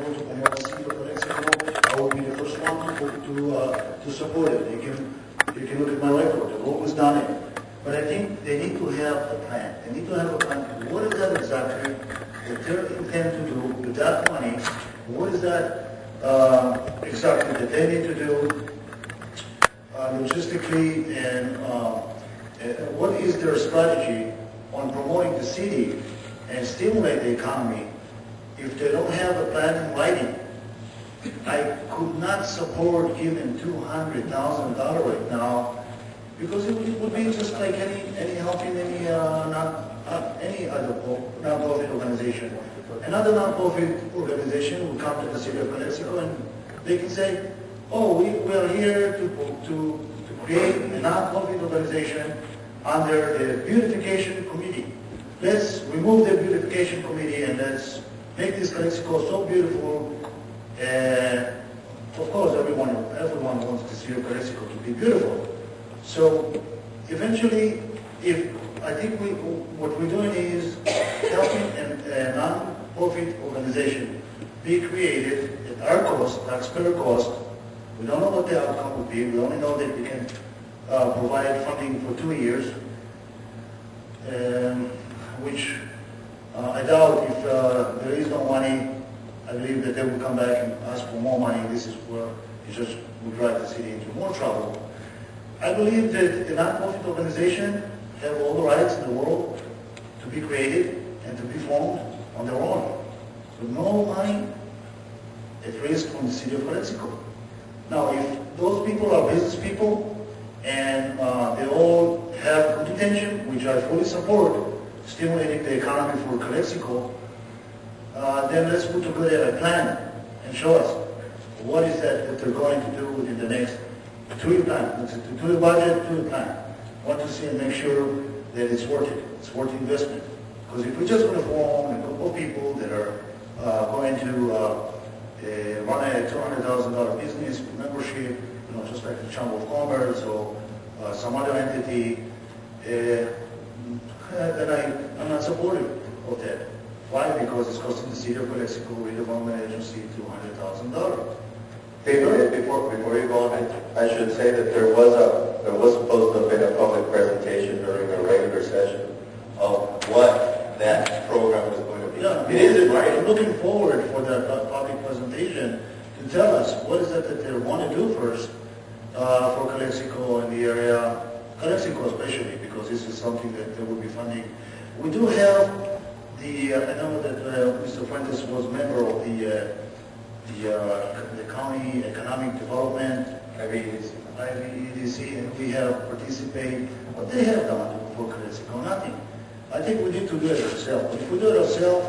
able to promote the city of Calexico, I will be the first one to support it. You can look at my record. I've always done it. But I think they need to have a plan. They need to have a plan. What is that exactly that they intend to do with that money? What is that exactly that they need to do logistically, and what is their strategy on promoting the city and stimulate the economy if they don't have a plan in writing? I could not support giving $200,000 right now, because it would be just like any helping any other non-profit organization. Another non-profit organization will come to the city of Calexico and they can say, oh, we are here to create a non-profit organization under the beautification committee. Let's remove the beautification committee and let's make this Calexico so beautiful. And of course, everyone wants the city of Calexico to be beautiful. So eventually, I think what we're doing is helping a non-profit organization be created at our cost, taxpayer cost. We don't know what the outcome would be. We only know that we can provide funding for 2 years, which I doubt if there is no money. I believe that they will come back and ask for more money. This is where it just will drive the city into more trouble. I believe that the non-profit organization have all the rights in the world to be created and to be formed on their own, with no money at risk from the city of Calexico. Now, if those people are business people and they all have good intention, which I fully support, stimulating the economy for Calexico, then let's put together a plan and show us what is that they're going to do within the next 2-year plan. To the budget, to the plan. I want to see and make sure that it's worth it. It's worth the investment. Because if we're just going to form a group of people that are going to run a $200,000 business with membership, just like the Chamber of Commerce or some other entity, then I'm not supportive of that. Why? Because it's costing the city of Calexico Redevelopment Agency $200,000. Before you go on, I should say that there was supposed to have been a public presentation during a regular session of what that program was going to be. Yeah, it isn't right. I'm looking forward for that public presentation to tell us what is it that they want to do first for Calexico and the area, Calexico especially, because this is something that they will be funding. We do have I know that Mr. Fuentes was a member of the County Economic Development, IEDC, and we have participated. What they have done for Calexico? Nothing. I think we need to do it ourselves. If we do it ourselves,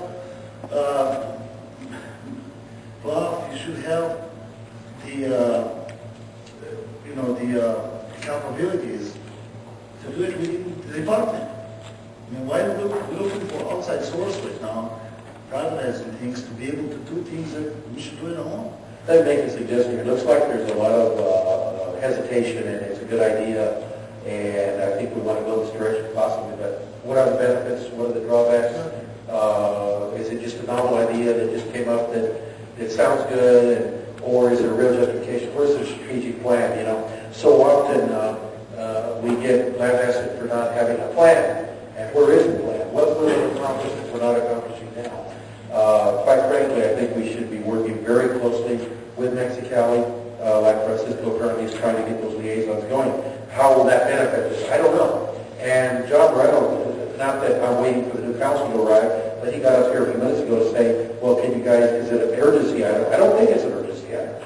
well, you should have the capabilities to do it within the department. I mean, why are we looking for outside source right now, privatizing things, to be able to do things that we should do at home? Let me make a suggestion. It looks like there's a lot of hesitation, and it's a good idea, and I think we want to go this direction possibly, but what are the benefits? What are the drawbacks? Is it just a novel idea that just came up that it sounds good, or is it a real justification? Where's the strategic plan? So often we get lambasted for not having a plan. And where is the plan? What will we accomplish that we're not accomplishing now? Quite frankly, I think we should be working very closely with Mexicali, like Francisco currently is trying to get those liaisons going. How will that benefit us? I don't know. And John Moreno, not that I'm waiting for the new council to arrive, but he got up here a few minutes ago to say, well, can you guys, is it an urgency item? I don't think it's an urgency item,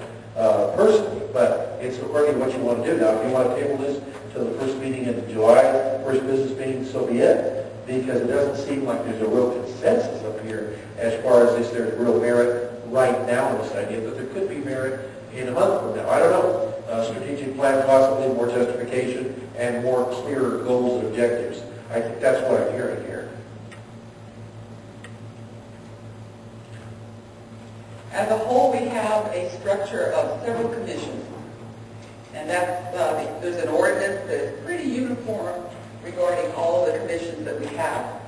personally, but it's according to what you want to do. Now, if you want to table this to the first meeting in July, first business meeting, so be it. Because it doesn't seem like there's a real consensus up here as far as if there's real merit right now in this idea, but there could be merit in a month from now. I don't know. Strategic plan, possibly more justification and more clear goals and objectives. I think that's what I'm hearing here. As a whole, we have a structure of several commissions. And that's, there's an ordinance that is pretty uniform regarding all the commissions that we have.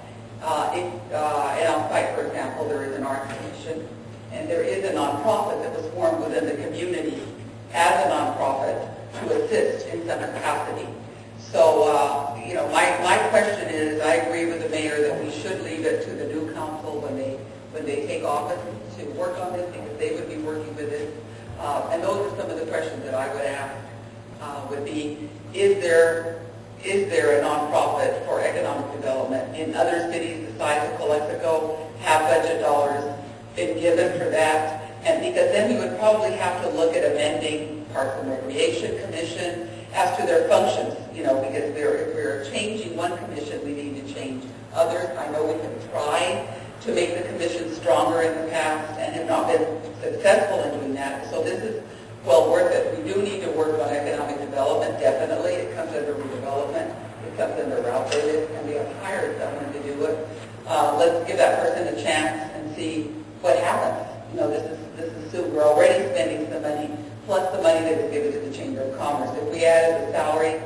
In our site, for example, there is an art commission, and there is a nonprofit that was formed within the community as a nonprofit to assist in some capacity. So, my question is, I agree with the mayor that we should leave it to the new council when they take office to work on this, because they would be working with it. And those are some of the questions that I would ask, would be, is there a nonprofit for economic development? In other cities the size of Calexico, have budget dollars been given for that? And because then we would probably have to look at amending Parks and Recreation Commission as to their functions, because if we're changing one commission, we need to change others. I know we can try to make the commission stronger in the past and have not been successful in doing that. So this is well worth it. We do need to work on economic development, definitely. It comes under redevelopment. It comes under route Velez, and we have hired someone to do it. Let's give that person a chance and see what happens. This is soon. We're already spending some money, plus the money that is given to the Chamber of Commerce. If we added the salary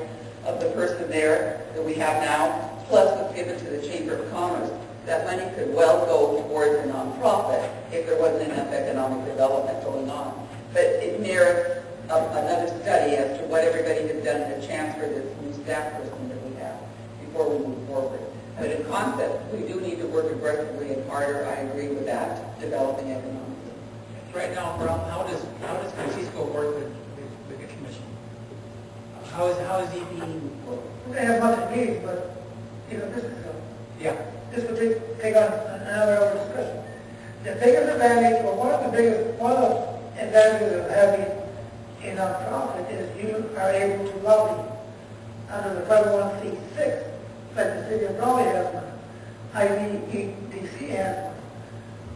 of the person there that we have now, plus what's given to the Chamber of Commerce, that money could well go towards a nonprofit if there wasn't enough economic development going on. But it merits another study as to what everybody has done and a chance for this new staff person that we have before we move forward. But in concept, we do need to work aggressively and harder. I agree with that, developing economically. Right now, Brown, how does Francisco work with the commission? How is he being? Well, we're going to have much meetings, but, this would take on another hour discussion. The biggest advantage, or one of the advantages of having a nonprofit is you are able to lobby under the 501c6, like the city of Raleigh has one, IVDC has one.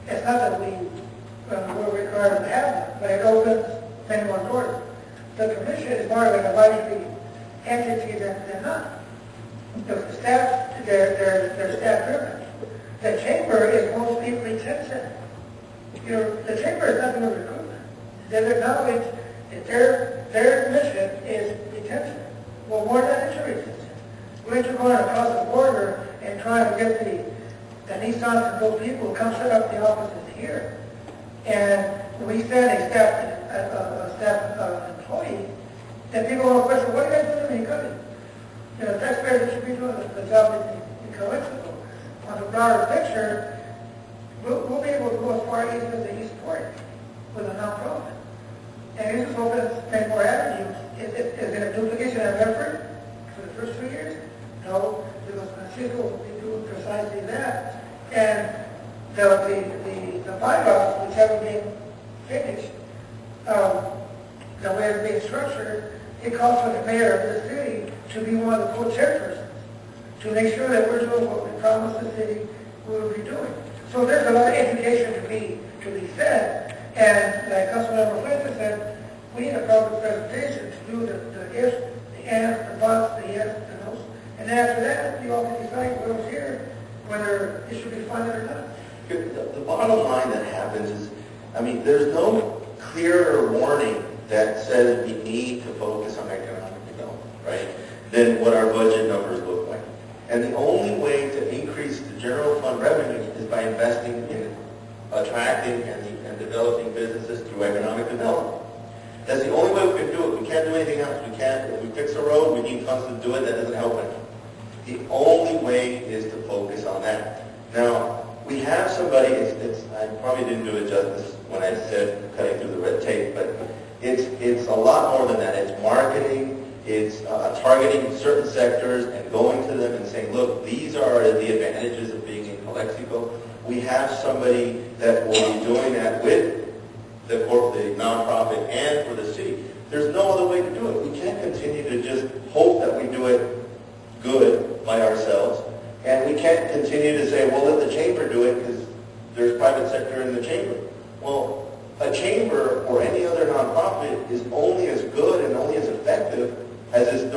It's not that we're required to have one, but it opens many more doors. The commission is more of an advisory entity than not. The staff, they're staff driven. The chamber is mostly retention. The chamber is not doing recruitment. They've acknowledged that their mission is retention. Well, more than it's retention. We're going across the border and trying to get the Nissan and those people to come set up the offices here. And when we send a staff employee, then people will question, what are you guys doing in the country? Taxpayers should be doing the job in Calexico. On the broader picture, we'll be able to go as far east as the East Port with a nonprofit. And it just opens many more avenues. Is it a duplication of effort for the first 2 years? No, because Pacheco will be doing precisely that. And the bylaws, which haven't been finished, the way it's being structured, it calls for the mayor of the city to be one of the co-chairpersons, to make sure that we're doing what we promised the city we will be doing. So there's a lot of education to be said. And like Councilmember Fuentes said, we need a proper presentation to do the ifs, the ands, the buts, the yes, the no's. And then after that, you all can decide what's here, whether it should be funded or not. The bottom line that happens is, there's no clearer warning that says we need to focus on economic development, right, than what our budget numbers look like. And the only way to increase the general fund revenue is by investing in attracting and developing businesses through economic development. That's the only way we can do it. We can't do anything else. We can't, if we fix a road, we need funds to do it. That doesn't help it. The only way is to focus on that. Now, we have somebody, I probably didn't do it justice when I said cutting through the red tape, but it's a lot more than that. It's marketing, it's targeting certain sectors and going to them and saying, look, these are the advantages of being in Calexico. We have somebody that will be doing that with the nonprofit and for the city. There's no other way to do it. We can't continue to just hope that we do it good by ourselves. And we can't continue to say, well, let the chamber do it because there's private sector in the chamber. Well, a chamber or any other nonprofit is only as good and only as effective as its